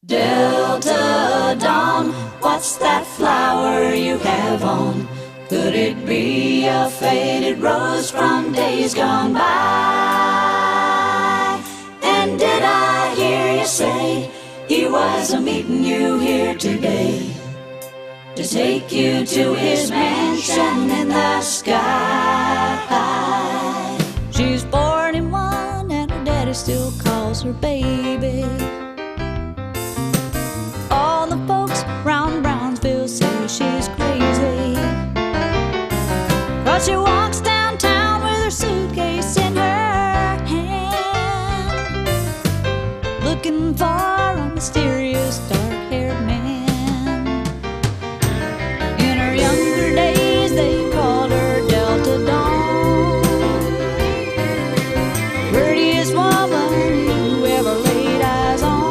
Delta Dawn, what's that flower you have on? Could it be a faded rose from days gone by? And did I hear you say he was a-meeting you here today to take you to his mansion in the sky? She's 41 and her daddy still calls her baby. All the folks round Brownsville say she's crazy, 'cause she walks downtown with her suitcase in her hand, looking for a mysterious dark-haired man. In her younger days they called her Delta Dawn, prettiest woman you ever laid eyes on.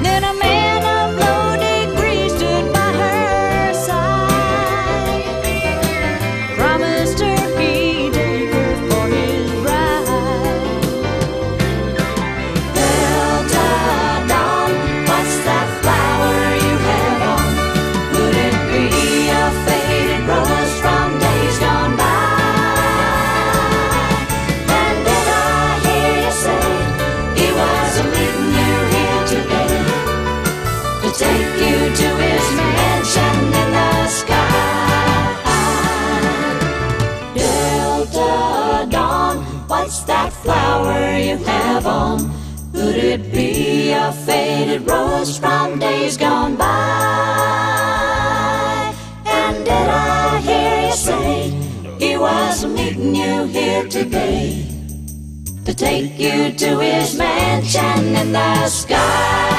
Then a man of low degree stood by her side, promised her he'd take her for his bride. Delta Dawn, what's that flower you have on? Could it be a faded rose from days gone by? And did I hear you say he was a-meeting you here today to take you to his mansion in the sky? Delta Dawn, what's that flower you have on? Could it be a faded rose from days gone by? And did I hear you say he was meeting you here today to take you to his mansion in the sky?